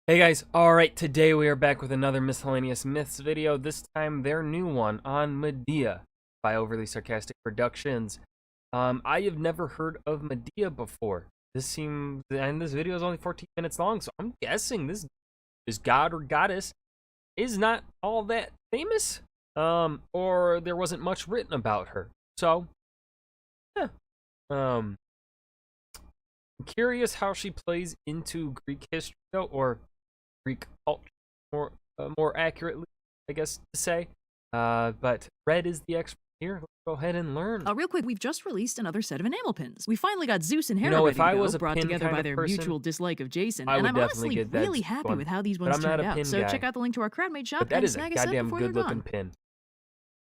Hey guys, alright, today we are back with another Miscellaneous Myths video, this time their new one on Medea by Overly Sarcastic Productions. I have never heard of Medea before. This video is only 14 minutes long, so I'm guessing this god or goddess is not all that famous, or there wasn't much written about her. So, yeah. I'm curious how she plays into Greek history, though, or Greek culture, more accurately, I guess to say. But Red is the expert here. Let's go ahead and learn. Real quick, we've just released another set of enamel pins. We finally got Zeus and Hera You know, ready if I to go, was a brought pin together kind by of their person, mutual dislike of Jason, I and would I'm definitely honestly get that really happy one. with how these But ones I'm not turned a out. pin So guy. check out the link to our crowdmade shop But that and is a snag a set goddamn before they're good-looking gone. pin.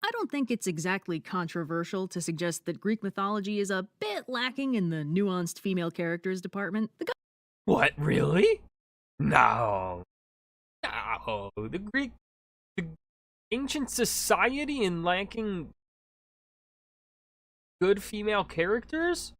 I don't think it's exactly controversial to suggest that Greek mythology is a bit lacking in the nuanced female characters department. What, really? No. No. The ancient society in lacking good female characters?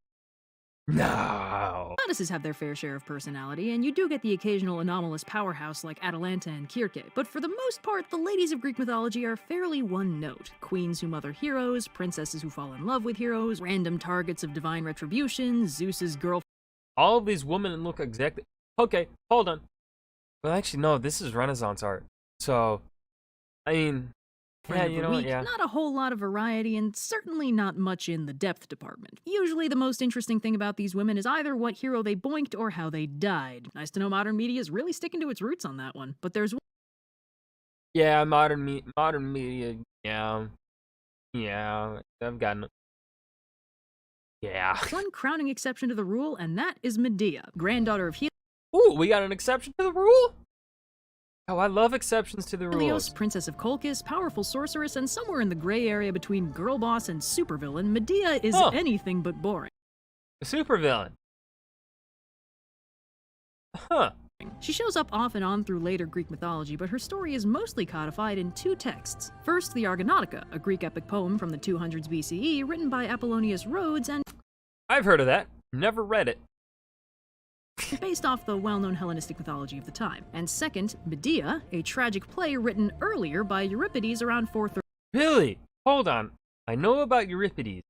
No. Goddesses have their fair share of personality, and you do get the occasional anomalous powerhouse like Atalanta and Kirke, but for the most part, the ladies of Greek mythology are fairly one-note. Queens who mother heroes, princesses who fall in love with heroes, random targets of divine retribution, Zeus's girlfriend. All of these women look exactly... Okay, hold on. Well, actually, no, this is Renaissance art. So, I mean... Yeah, you know what, yeah. Not a whole lot of variety, and certainly not much in the depth department. Usually the most interesting thing about these women is either what hero they boinked or how they died. Nice to know modern media is really sticking to its roots on that one. But there's Yeah, modern media, yeah. Yeah, I've gotten... Yeah. one crowning exception to the rule, and that is Medea, granddaughter of Ooh, we got an exception to the rule? Oh, I love exceptions to the Helios, rules. princess of Colchis, powerful sorceress, and somewhere in the gray area between girl boss and supervillain, Medea is anything but boring. A supervillain. Huh. She shows up off and on through later Greek mythology, but her story is mostly codified in two texts. First, the Argonautica, a Greek epic poem from the 200s BCE, written by Apollonius Rhodes and I've heard of that. Never read it. based off the well-known Hellenistic mythology of the time. And second, Medea, a tragic play written earlier by Euripides around 430. Really? Hold on. I know about Euripides.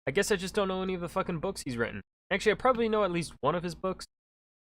I guess I just don't know any of the fucking books he's written. Actually, I probably know at least one of his books,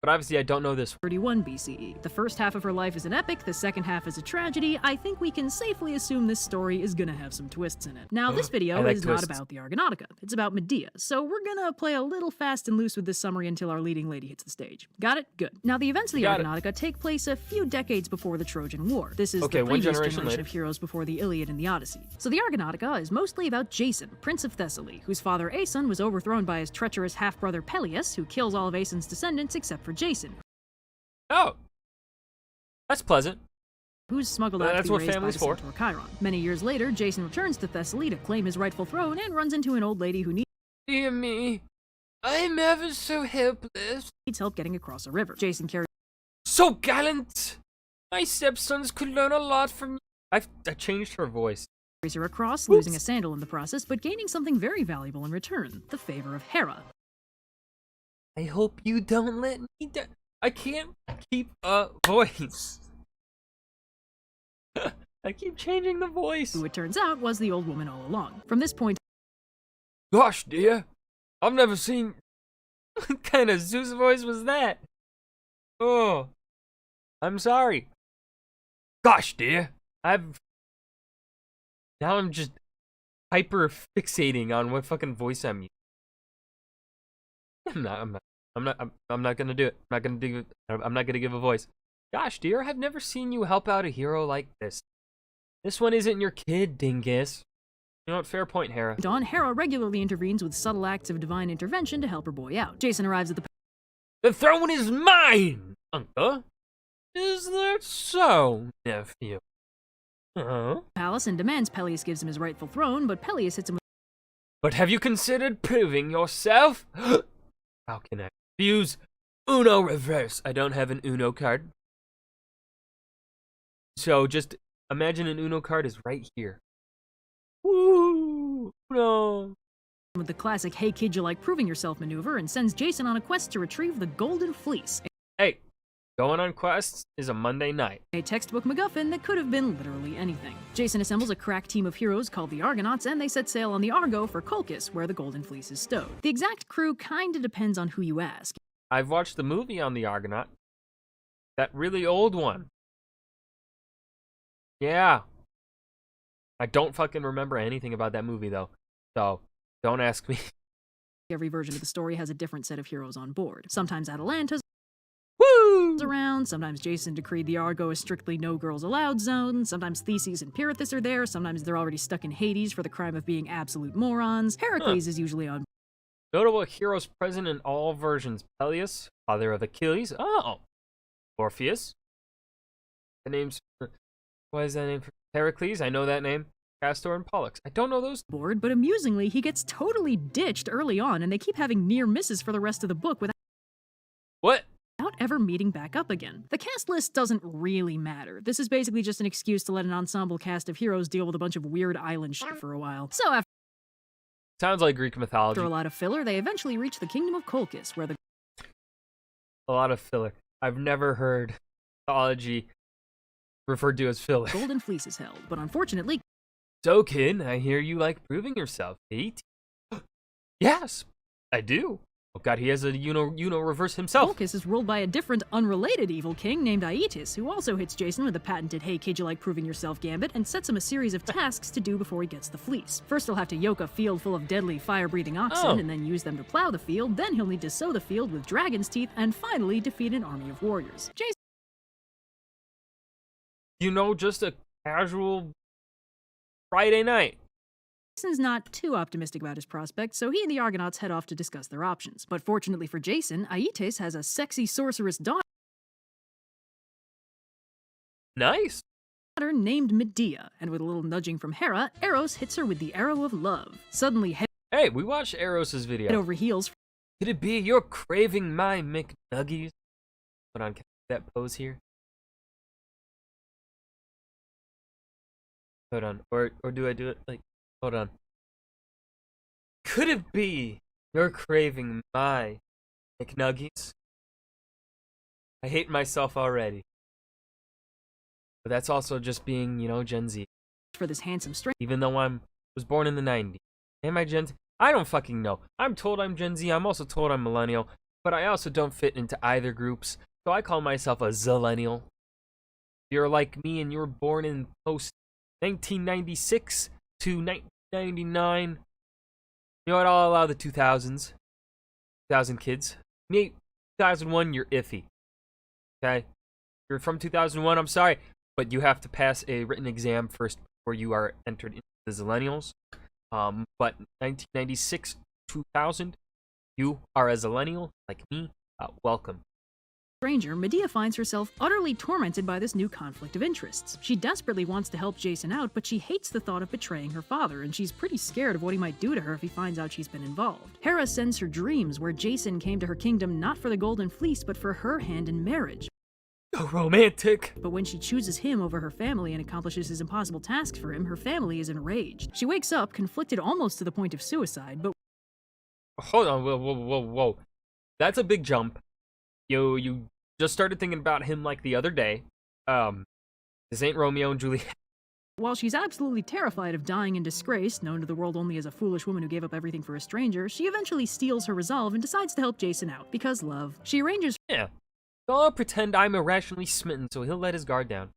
but obviously I don't know this one. 31 BCE. The first half of her life is an epic, the second half is a tragedy. I think we can safely assume this story is gonna have some twists in it. Now, this video is not about the Argonautica, it's about Medea, so we're gonna play a little fast and loose with this summary until our leading lady hits the stage. Got it? Good. Now, the events of the Argonautica take place a few decades before the Trojan War. This is the previous generation of heroes before the Iliad and the Odyssey. So the Argonautica is mostly about Jason, Prince of Thessaly, whose father Aeson was overthrown by his treacherous half-brother Peleus, who kills all of Aeson's descendants except for Jason. Oh, that's pleasant. Who's smuggled out That's to be what raised by family's the for. Centaur Chiron. Many years later, Jason returns to Thessaly to claim his rightful throne and runs into an old lady who Dear me, I'm ever so helpless. needs help getting across a river. Jason carries So gallant. My stepsons could learn a lot from you. I changed her voice. her across, losing a sandal in the process, but gaining something very valuable in return, the favor of Hera. I hope you don't let me down. I can't keep a voice. I keep changing the voice. Who it turns out was the old woman all along. From this point, Gosh, dear. I've never seen... What kind of Zeus voice was that? Oh. I'm sorry. Gosh, dear. Now I'm just hyper fixating on what fucking voice I'm using. I'm not gonna do it. I'm not gonna give a voice. Gosh, dear, I've never seen you help out a hero like this. This one isn't your kid, dingus. You know what? Fair point, Hera. Dawn, Hera regularly intervenes with subtle acts of divine intervention to help her boy out. Jason arrives at The throne is mine, Uncle. Is that so, nephew? palace and demands Peleus gives him his rightful throne, but Peleus hits him with But have you considered proving yourself? How can I refuse? Uno reverse. I don't have an Uno card. So just imagine an Uno card is right here. Woo! No. with the classic "Hey kid, you like proving yourself" maneuver and sends Jason on a quest to retrieve the Golden Fleece. Hey, Going on quests is a Monday night. A textbook MacGuffin that could have been literally anything. Jason assembles a crack team of heroes called the Argonauts, and they set sail on the Argo for Colchis, where the Golden Fleece is stowed. The exact crew kinda depends on who you ask. I've watched the movie on the Argonaut. That really old one. Yeah. I don't fucking remember anything about that movie, though. So, don't ask me. Every version of the story has a different set of heroes on board. Sometimes Atalanta's around, sometimes Jason decreed the Argo a strictly no girls allowed zone, sometimes Theseus and Pirithous are there, sometimes they're already stuck in Hades for the crime of being absolute morons. Heracles is usually on. Notable heroes present in all versions. Peleus, father of Achilles. Oh. Orpheus. The name's... What is that name? Heracles, I know that name. Castor and Pollux. I don't know those. Board, but amusingly, he gets totally ditched early on, and they keep having near misses for the rest of the book without ever meeting back up again. The cast list doesn't really matter. This is basically just an excuse to let an ensemble cast of heroes deal with a bunch of weird island shit for a while. So after sounds like Greek mythology. a lot of filler, they eventually reach the kingdom of Colchis, where the... A lot of filler. I've never heard mythology referred to as filler. Golden Fleece is held, but unfortunately... So, kid, I hear you like proving yourself, eh? Yes, I do. Oh god, he has a Uno reverse himself. Colchis is ruled by a different, unrelated evil king named Aeetes, who also hits Jason with a patented "Hey kid, you like proving yourself" gambit, and sets him a series of tasks to do before he gets the fleece. First he'll have to yoke a field full of deadly, fire-breathing oxen, and then use them to plow the field, then he'll need to sow the field with dragon's teeth, and finally defeat an army of warriors. Jason... You know, just a casual Friday night. Jason's not too optimistic about his prospects, so he and the Argonauts head off to discuss their options. But fortunately for Jason, Aeetes has a sexy sorceress daughter Nice. named Medea, and with a little nudging from Hera, Eros hits her with the arrow of love. Suddenly head Hey, we watched Eros' video. over heels. Could it be you're craving my McNuggies? Hold on, can I do that pose here? Hold on, or do I do it like... Hold on. Could it be you're craving my McNuggies? I hate myself already. But that's also just being, you know, Gen Z. For this handsome stranger. Even though was born in the 90s. Am I Gen Z? I don't fucking know. I'm told I'm Gen Z, I'm also told I'm millennial, but I also don't fit into either groups, so I call myself a zillennial. You're like me and you were born in post 1996 to 1999. You know what, I'll allow the 2000s. 2000 kids. Me, 2001, you're iffy. Okay? You're from 2001, I'm sorry, but you have to pass a written exam first before you are entered into the zillennials. But 1996, 2000, you are a zillennial like me. Welcome. Stranger, Medea finds herself utterly tormented by this new conflict of interests. She desperately wants to help Jason out, but she hates the thought of betraying her father, and she's pretty scared of what he might do to her if he finds out she's been involved. Hera sends her dreams, where Jason came to her kingdom not for the Golden Fleece, but for her hand in marriage. So romantic. But when she chooses him over her family and accomplishes his impossible tasks for him, her family is enraged. She wakes up, conflicted almost to the point of suicide, but... Hold on, whoa. That's a big jump. You just started thinking about him like the other day. This ain't Romeo and Juliet. While she's absolutely terrified of dying in disgrace, known to the world only as a foolish woman who gave up everything for a stranger, she eventually steals her resolve and decides to help Jason out, because love. She arranges... Yeah. So I'll pretend I'm irrationally smitten so he'll let his guard down.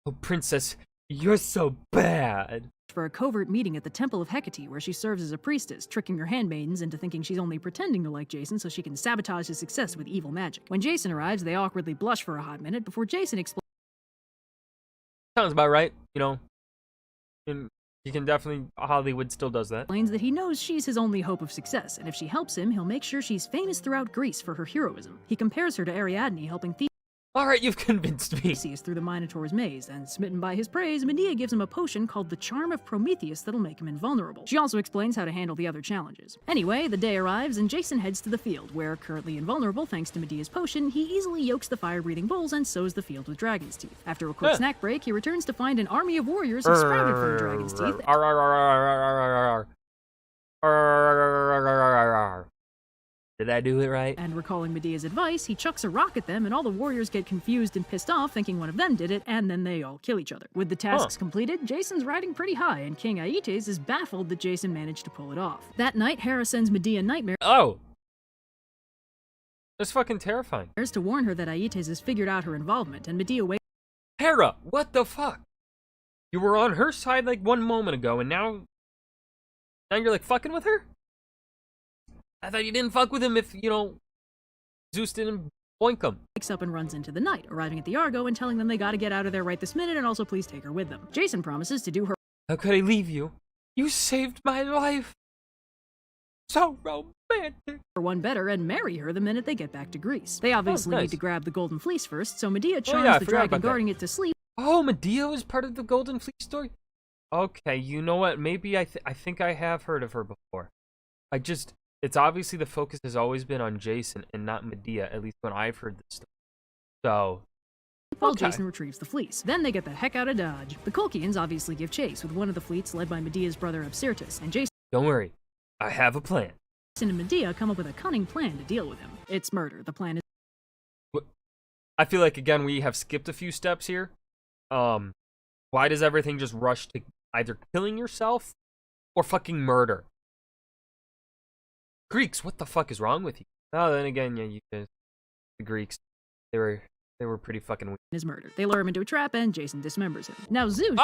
Oh, princess, you're so bad. For a covert meeting at the Temple of Hecate, where she serves as a priestess, tricking her handmaidens into thinking she's only pretending to like Jason so she can sabotage his success with evil magic. When Jason arrives, they awkwardly blush for a hot minute before Jason explains... Sounds about right, you know. And you can definitely... Hollywood still does that. ...explains that he knows she's his only hope of success, and if she helps him, he'll make sure she's famous throughout Greece for her heroism. He compares her to Ariadne helping Alright, you've convinced me. Theseus through the Minotaur's maze, and smitten by his praise, Medea gives him a potion called the Charm of Prometheus that'll make him invulnerable. She also explains how to handle the other challenges. Anyway, the day arrives, and Jason heads to the field, where, currently invulnerable thanks to Medea's potion, he easily yokes the fire-breathing bulls and sows the field with dragon's teeth. After a quick snack break, he returns to find an army of warriors who sprouted from the dragon's teeth. Did I do it right? And recalling Medea's advice, he chucks a rock at them, and all the warriors get confused and pissed off, thinking one of them did it, and then they all kill each other. With the tasks completed, Jason's riding pretty high, and King Aietes is baffled that Jason managed to pull it off. That night, Hera sends Medea nightmares That's fucking terrifying. to warn her that Aietes has figured out her involvement, and Medea wakes Hera, what the fuck? You were on her side like 1 moment ago, and now you're like fucking with her? I thought you didn't fuck with him if, Zeus didn't boink him. up and runs into the night, arriving at the Argo and telling them they gotta get out of there right this minute and also please take her with them. Jason promises to do her How could I leave you? You saved my life. So romantic. one better and marry her the minute they get back to Greece. They obviously nice. need to grab the Golden Fleece first, so Medea charms the dragon guarding it to sleep. Oh, Medea was part of the Golden Fleece story? Okay, you know what? Maybe I think I have heard of her before. It's obviously the focus has always been on Jason and not Medea, at least when I've heard this story. So, while Jason retrieves the fleece. Then they get the heck out of Dodge. The Colchians obviously give chase, with one of the fleets led by Medea's brother Absyrtus, and Jason don't worry, I have a plan. and Medea come up with a cunning plan to deal with him. It's murder. The plan is I feel like, again, we have skipped a few steps here. Why does everything just rush to either killing yourself or fucking murder? Greeks, what the fuck is wrong with you? Oh, then again, yeah, you guys, the Greeks, they were pretty fucking weak. Is murdered. They lure him into a trap, and Jason dismembers him. Now Zeus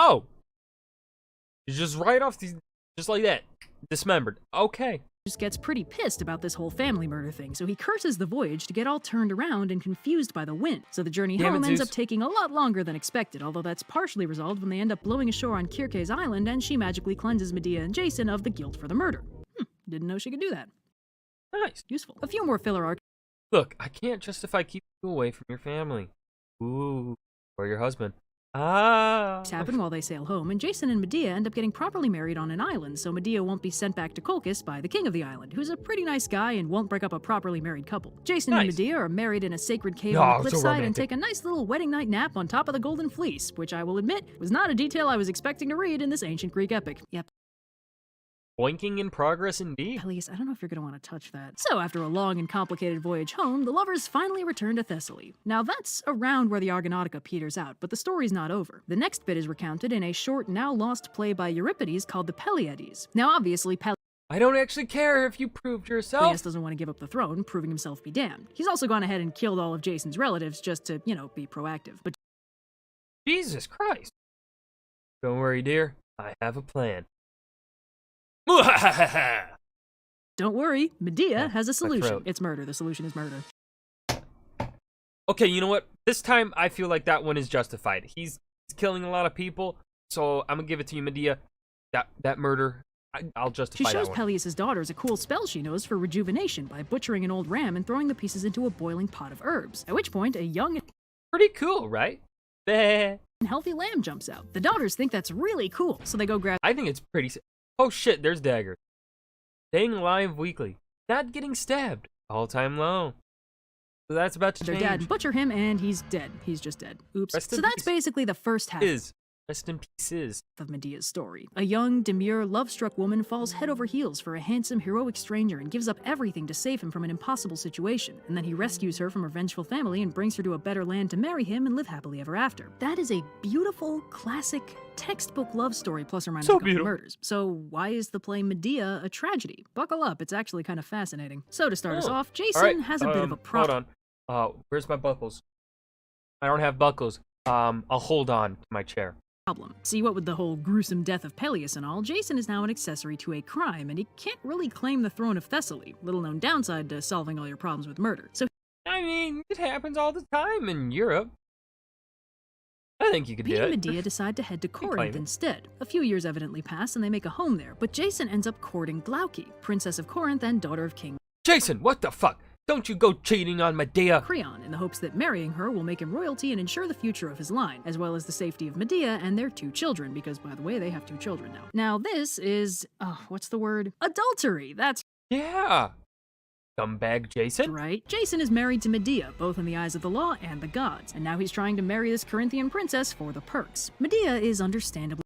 Just right off just like that, dismembered. Okay. just gets pretty pissed about this whole family murder thing, so he curses the voyage to get all turned around and confused by the wind. So the journey home ends up taking a lot longer than expected, although that's partially resolved when they end up blowing ashore on Kirke's island and she magically cleanses Medea and Jason of the guilt for the murder. Didn't know she could do that. Nice. Useful. A few more filler arcs. Look, I can't justify keeping you away from your family. Ooh, or your husband. Happen while they sail home, and Jason and Medea end up getting properly married on an island, so Medea won't be sent back to Colchis by the king of the island, who's a pretty nice guy and won't break up a properly married couple. Jason and Medea are married in a sacred cave on the cliffside and take a nice little wedding night nap on top of the Golden Fleece, which I will admit was not a detail I was expecting to read in this ancient Greek epic. Yep. Boinking in progress indeed. Peleus, I don't know if you're going to want to touch that. So, after a long and complicated voyage home, the lovers finally return to Thessaly. Now, that's around where the Argonautica peters out, but the story's not over. The next bit is recounted in a short, now-lost play by Euripides called the Pleiades. Now, obviously, I don't actually care if you proved yourself. Peleus doesn't want to give up the throne, proving himself be damned. He's also gone ahead and killed all of Jason's relatives just to, be proactive. But Jesus Christ. Don't worry, dear. I have a plan. Don't worry, Medea has a solution. It's murder. The solution is murder. Okay, you know what? This time I feel like that one is justified. He's killing a lot of people, so I'm gonna give it to you, Medea. That murder, I'll justify that one. She shows Peleus' daughters a cool spell she knows for rejuvenation by butchering an old ram and throwing the pieces into a boiling pot of herbs. At which point, a young pretty cool, right? and healthy lamb jumps out. The daughters think that's really cool, so they go grab. I think it's pretty. Oh shit, there's Dagger. Staying alive weekly. Not getting stabbed. All-time low. So that's about to change. Their dad and butcher him, and he's dead. He's just dead. Oops. So that's basically the first half. Rest in pieces. Of Medea's story. A young, demure, love-struck woman falls head over heels for a handsome, heroic stranger and gives up everything to save him from an impossible situation. And then he rescues her from her vengeful family and brings her to a better land to marry him and live happily ever after. That is a beautiful, classic, textbook love story plus or minus a couple murders. So why is the play Medea a tragedy? Buckle up, it's actually kind of fascinating. So to start us off, Jason has a bit of a problem. Hold on. Where's my buckles? I don't have buckles. I'll hold on to my chair. See, what with the whole gruesome death of Peleus and all, Jason is now an accessory to a crime, and he can't really claim the throne of Thessaly, little known downside to solving all your problems with murder. So, I mean, it happens all the time in Europe. I think you could do it. He and Medea decide to head to Corinth instead. A few years evidently pass, and they make a home there, but Jason ends up courting Glauce, princess of Corinth and daughter of King Jason, what the fuck? Don't you go cheating on Medea! Creon, in the hopes that marrying her will make him royalty and ensure the future of his line, as well as the safety of Medea and their 2 children, because, by the way, they have 2 children now. Now, this is, what's the word? Adultery! That's yeah! Scumbag Jason? Right. Jason is married to Medea, both in the eyes of the law and the gods, and now he's trying to marry this Corinthian princess for the perks. Medea is understandably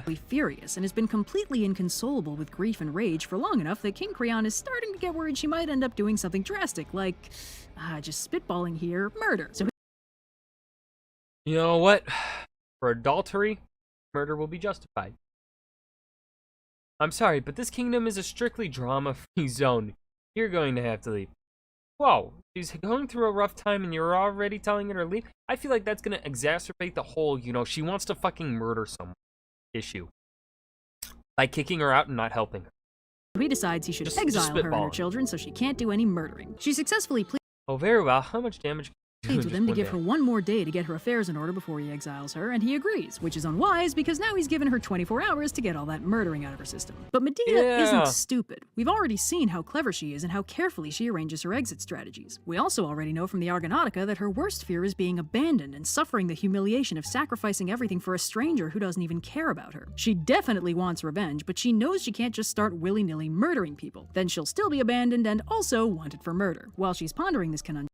furious and has been completely inconsolable with grief and rage for long enough that King Creon is starting to get worried she might end up doing something drastic, like, just spitballing here, murder. So you know what? For adultery, murder will be justified. I'm sorry, but this kingdom is a strictly drama-free zone. You're going to have to leave. Whoa, she's going through a rough time and you're already telling her to leave? I feel like that's going to exacerbate the whole, she wants to fucking murder someone issue. By kicking her out and not helping her. he decides he should exile her and her children so she can't do any murdering. She successfully pleads oh, very well. How much damage with him to give her one more day to get her affairs in order before he exiles her, and he agrees, which is unwise because now he's given her 24 hours to get all that murdering out of her system. But Medea isn't stupid. We've already seen how clever she is and how carefully she arranges her exit strategies. We also already know from the Argonautica that her worst fear is being abandoned and suffering the humiliation of sacrificing everything for a stranger who doesn't even care about her. She definitely wants revenge, but she knows she can't just start willy-nilly murdering people. Then she'll still be abandoned and also wanted for murder. While she's pondering this conundrum,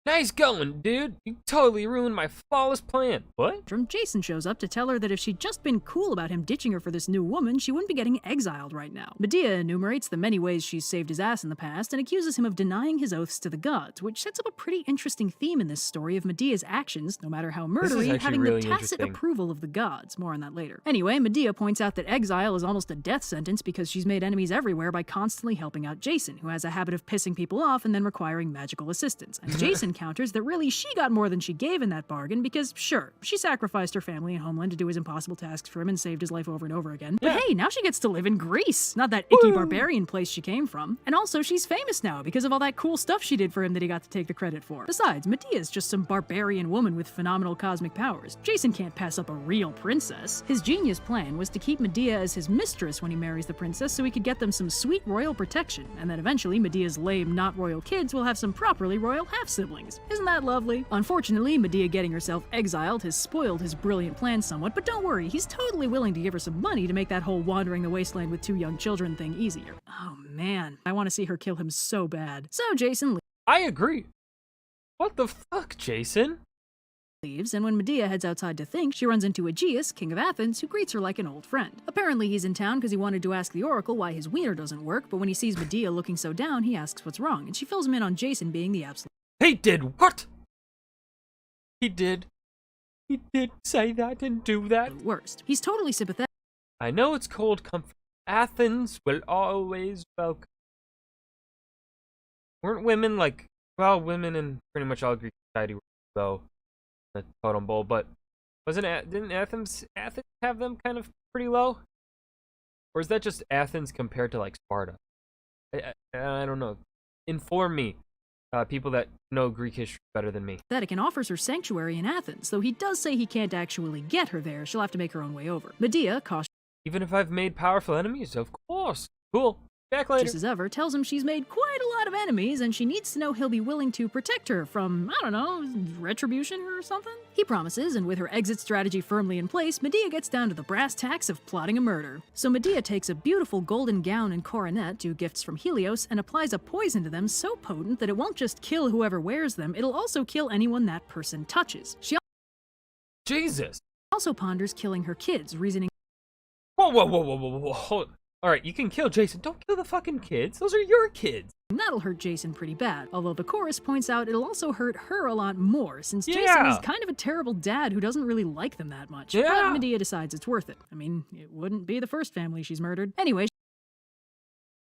nice going, dude. You totally ruined my flawless plan. What? Jason shows up to tell her that if she'd just been cool about him ditching her for this new woman, she wouldn't be getting exiled right now. Medea enumerates the many ways she's saved his ass in the past and accuses him of denying his oaths to the gods, which sets up a pretty interesting theme in this story of Medea's actions, no matter how murdery, having really the tacit approval of the gods. More on that later. Anyway, Medea points out that exile is almost a death sentence because she's made enemies everywhere by constantly helping out Jason, who has a habit of pissing people off and then requiring magical assistance. And Jason counters that really she got more than she gave in that bargain because, sure, she sacrificed her family and homeland to do his impossible tasks for him and saved his life over and over again. But hey, now she gets to live in Greece, not that icky barbarian place she came from. And also, she's famous now because of all that cool stuff she did for him that he got to take the credit for. Besides, Medea's just some barbarian woman with phenomenal cosmic powers. Jason can't pass up a real princess. His genius plan was to keep Medea as his mistress when he marries the princess so he could get them some sweet royal protection, and then eventually Medea's lame, not royal kids will have some properly royal half-siblings. Isn't that lovely? Unfortunately, Medea getting herself exiled has spoiled his brilliant plan somewhat, but don't worry, he's totally willing to give her some money to make that whole wandering the wasteland with 2 young children thing easier. Oh man, I want to see her kill him so bad. So Jason I agree. What the fuck, Jason? leaves, and when Medea heads outside to think, she runs into Aegeus, king of Athens, who greets her like an old friend. Apparently he's in town because he wanted to ask the oracle why his wiener doesn't work, but when he sees Medea looking so down, he asks what's wrong, and she fills him in on Jason being the absolute— He did what? He did say that and do that. worst. He's totally sympathetic. I know it's cold comfort. Athens will always welcome. Weren't women like, well, women in pretty much all Greek society were low the totem pole, but didn't Athens have them kind of pretty low? Or is that just Athens compared to like Sparta? I don't know. Inform me. People that know Greek history better than me. And offers her sanctuary in Athens, though he does say he can't actually get her there. She'll have to make her own way over. Medea, cautious even if I've made powerful enemies, of course. Cool. Back later. just as ever, tells him she's made quite a lot of enemies and she needs to know he'll be willing to protect her from, I don't know, retribution or something? He promises, and with her exit strategy firmly in place, Medea gets down to the brass tacks of plotting a murder. So Medea takes a beautiful golden gown and coronet, 2 gifts from Helios, and applies a poison to them so potent that it won't just kill whoever wears them, it'll also kill anyone that person touches. She Jesus. also ponders killing her kids, reasoning— Whoa. Hold. Alright, you can kill Jason. Don't kill the fucking kids. Those are your kids. that'll hurt Jason pretty bad, although the chorus points out it'll also hurt her a lot more, since Jason is kind of a terrible dad who doesn't really like them that much. But Medea decides it's worth it. I mean, it wouldn't be the first family she's murdered. Anyway,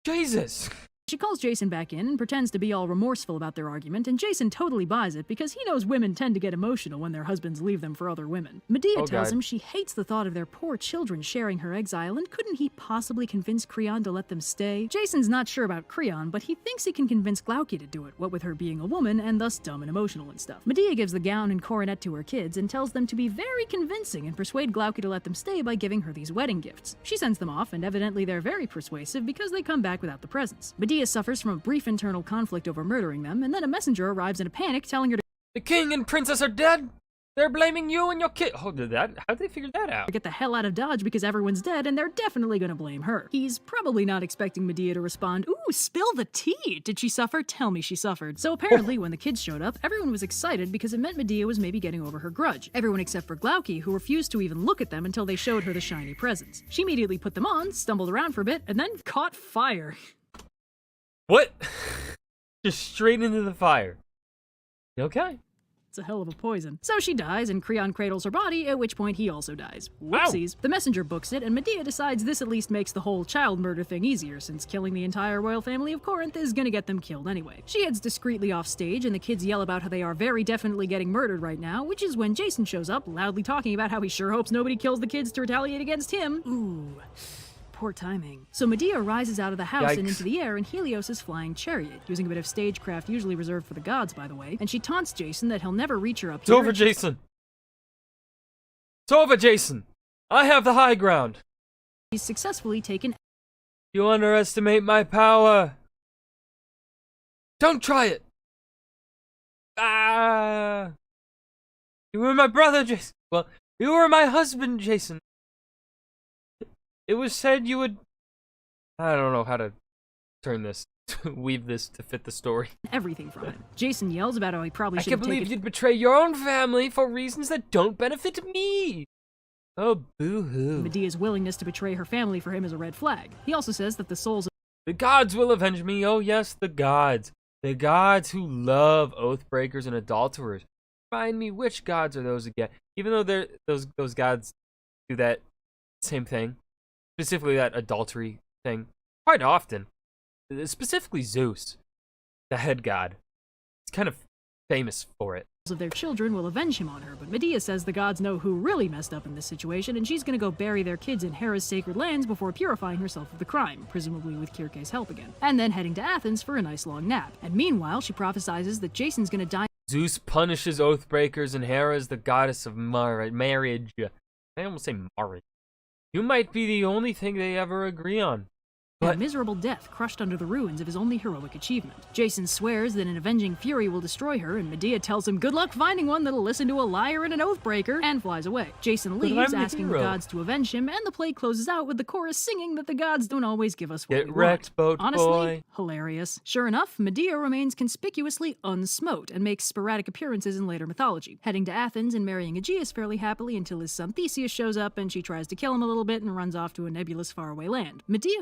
Jesus. she calls Jason back in and pretends to be all remorseful about their argument, and Jason totally buys it because he knows women tend to get emotional when their husbands leave them for other women. Medea tells him she hates the thought of their poor children sharing her exile, and couldn't he possibly convince Creon to let them stay? Jason's not sure about Creon, but he thinks he can convince Glaucia to do it, what with her being a woman and thus dumb and emotional and stuff. Medea gives the gown and coronet to her kids and tells them to be very convincing and persuade Glaucia to let them stay by giving her these wedding gifts. She sends them off, and evidently they're very persuasive because they come back without the presents. Medea suffers from a brief internal conflict over murdering them, and then a messenger arrives in a panic telling her to— The king and princess are dead? They're blaming you and your kid. Oh, how'd they figure that out? Get the hell out of Dodge because everyone's dead and they're definitely gonna blame her. He's probably not expecting Medea to respond, "Ooh, spill the tea! Did she suffer? Tell me she suffered." So apparently when the kids showed up, everyone was excited because it meant Medea was maybe getting over her grudge. Everyone except for Glauci, who refused to even look at them until they showed her the shiny presents. She immediately put them on, stumbled around for a bit, and then caught fire. What? Just straight into the fire. Okay. It's a hell of a poison. So she dies, and Creon cradles her body, at which point he also dies. Whoopsies. Ow. The messenger books it, and Medea decides this at least makes the whole child murder thing easier, since killing the entire royal family of Corinth is gonna get them killed anyway. She heads discreetly off stage, and the kids yell about how they are very definitely getting murdered right now, which is when Jason shows up, loudly talking about how he sure hopes nobody kills the kids to retaliate against him. Ooh. Poor timing. So Medea rises out of the house and into the air in Helios' flying chariot, using a bit of stagecraft usually reserved for the gods, by the way, and she taunts Jason that he'll never reach her up here. It's over, Jason. It's over, Jason. I have the high ground. He's successfully taken. You underestimate my power. Don't try it. Ah. You were my brother, Jason. Well, you were my husband, Jason. It was said you would... I don't know how to turn this, weave this to fit the story. Everything from him. Jason yells about how he probably should have taken... I can't believe you'd betray your own family for reasons that don't benefit me. Oh, boo-hoo. Medea's willingness to betray her family for him is a red flag. He also says that the souls of... The gods will avenge me. Oh, yes, the gods. The gods who love oathbreakers and adulterers. Remind me, which gods are those again? Even though they're those gods do that same thing. Specifically that adultery thing, quite often. Specifically Zeus, the head god. He's kind of famous for it. Of their children will avenge him on her, but Medea says the gods know who really messed up in this situation, and she's gonna go bury their kids in Hera's sacred lands before purifying herself of the crime, presumably with Kirke's help again, and then heading to Athens for a nice long nap. And meanwhile, she prophesizes that Jason's gonna die. Zeus punishes oathbreakers, and Hera is the goddess of marriage. I almost say marriage. You might be the only thing they ever agree on. A miserable death crushed under the ruins of his only heroic achievement. Jason swears that an avenging fury will destroy her, and Medea tells him good luck finding one that'll listen to a liar and an oathbreaker, and flies away. Jason leaves, asking the gods to avenge him, and the play closes out with the chorus singing that the gods don't always give us what we wrecked, want. boat Honestly, boy. Hilarious. Sure enough, Medea remains conspicuously unsmote, and makes sporadic appearances in later mythology, heading to Athens and marrying Aegeus fairly happily until his son Theseus shows up, and she tries to kill him a little bit and runs off to a nebulous faraway land. Medea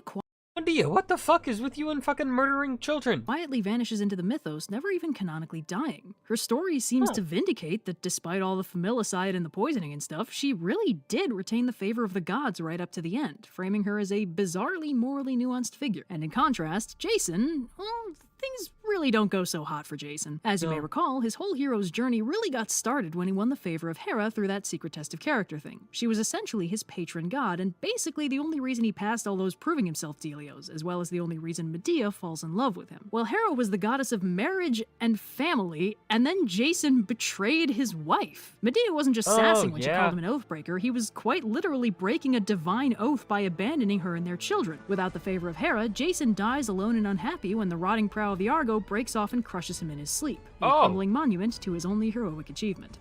What the fuck is with you and fucking murdering children? quietly vanishes into the mythos, never even canonically dying. Her story seems to vindicate that despite all the familicide and the poisoning and stuff, she really did retain the favor of the gods right up to the end, framing her as a bizarrely morally nuanced figure. And in contrast, Jason, well, things really don't go so hot for Jason. As you may recall, his whole hero's journey really got started when he won the favor of Hera through that secret test of character thing. She was essentially his patron god, and basically the only reason he passed all those proving himself dealios, as well as the only reason Medea falls in love with him. Well, Hera was the goddess of marriage and family, and then Jason betrayed his wife. Medea wasn't just sassing when she called him an oathbreaker, he was quite literally breaking a divine oath by abandoning her and their children. Without the favor of Hera, Jason dies alone and unhappy when the rotting prow of the Argo breaks off and crushes him in his sleep, a crumbling monument to his only heroic achievement.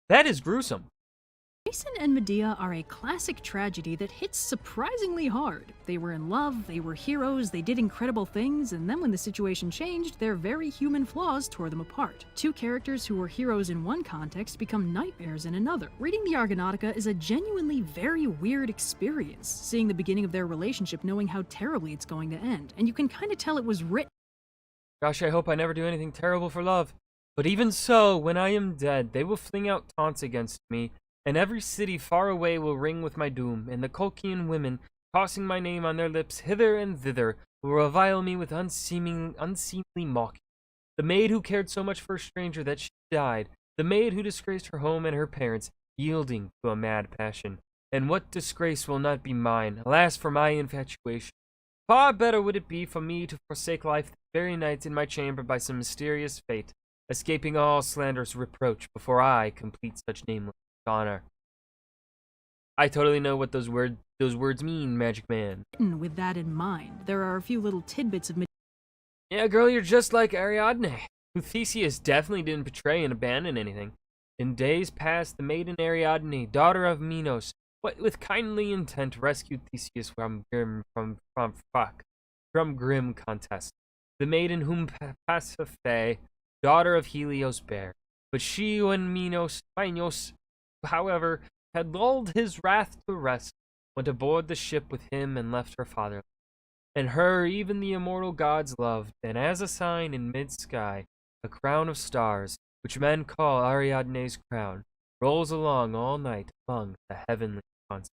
That is gruesome. Jason and Medea are a classic tragedy that hits surprisingly hard. They were in love, they were heroes, they did incredible things, and then when the situation changed, their very human flaws tore them apart. Two characters who were heroes in one context become nightmares in another. Reading the Argonautica is a genuinely very weird experience, seeing the beginning of their relationship knowing how terribly it's going to end, and you can kind of tell it was written. Gosh, I hope I never do anything terrible for love. But even so, when I am dead, they will fling out taunts against me, and every city far away will ring with my doom, and the Colchian women, tossing my name on their lips hither and thither, will revile me with unseemly mocking. The maid who cared so much for a stranger that she died, the maid who disgraced her home and her parents, yielding to a mad passion. And what disgrace will not be mine, alas for my infatuation. Far better would it be for me to forsake life the very night in my chamber by some mysterious fate, escaping all slanderous reproach before I complete such nameless honor. I totally know what those words mean, Magic Man. With that in mind, there are a few little tidbits of Yeah, girl, you're just like Ariadne, who Theseus definitely didn't betray and abandon anything. In days past, the maiden Ariadne, daughter of Minos, with kindly intent rescued Theseus from grim contest. The maiden whom Pasiphae, daughter of Helios, bare. But she, when Minos, however, had lulled his wrath to rest, went aboard the ship with him and left her father. And her even the immortal gods loved, and as a sign in mid-sky, a crown of stars, which men call Ariadne's crown, rolls along all night among the heavenly constellations.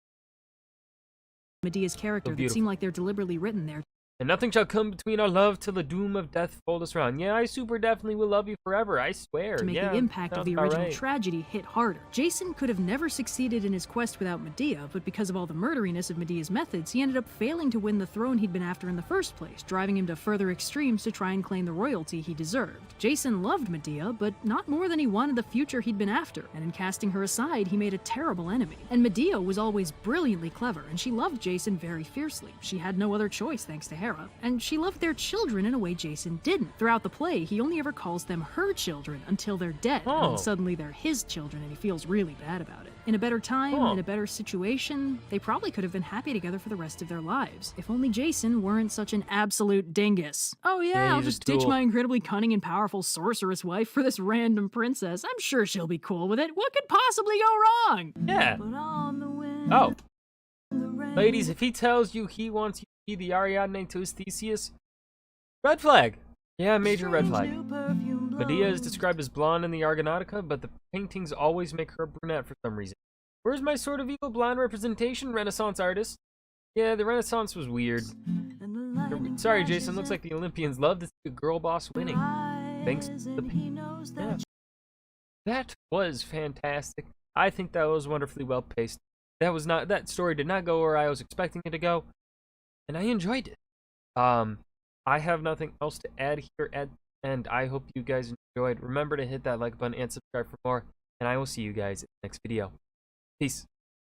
Medea's character that seem like they're deliberately written there. And nothing shall come between our love till the doom of death fold us round. Yeah, I super definitely will love you forever, I swear. To make the impact of the original tragedy hit harder. Jason could have never succeeded in his quest without Medea, but because of all the murderiness of Medea's methods, he ended up failing to win the throne he'd been after in the first place, driving him to further extremes to try and claim the royalty he deserved. Jason loved Medea, but not more than he wanted the future he'd been after, and in casting her aside, he made a terrible enemy. And Medea was always brilliantly clever, and she loved Jason very fiercely. She had no other choice thanks to Hera. And she loved their children in a way Jason didn't. Throughout the play, he only ever calls them her children until they're dead, and then suddenly they're his children and he feels really bad about it. In a better time, in a better situation, they probably could have been happy together for the rest of their lives, if only Jason weren't such an absolute dingus. Oh yeah, I'll just ditch my incredibly cunning and powerful sorceress wife for this random princess. I'm sure she'll be cool with it. What could possibly go wrong? Yeah. Oh. Ladies, if he tells you he wants you to be the Ariadne to his Theseus, red flag. Yeah, major red flag. Medea is described as blonde in the Argonautica, but the paintings always make her a brunette for some reason. Where's my sort of evil blonde representation, Renaissance artist? Yeah, the Renaissance was weird. Sorry, Jason, looks like the Olympians love to see a girl boss winning. Thanks to the yeah. That was fantastic. I think that was wonderfully well paced. That story did not go where I was expecting it to go, and I enjoyed it. I have nothing else to add here at the end. I hope you guys enjoyed. Remember to hit that like button and subscribe for more, and I will see you guys in the next video. Peace.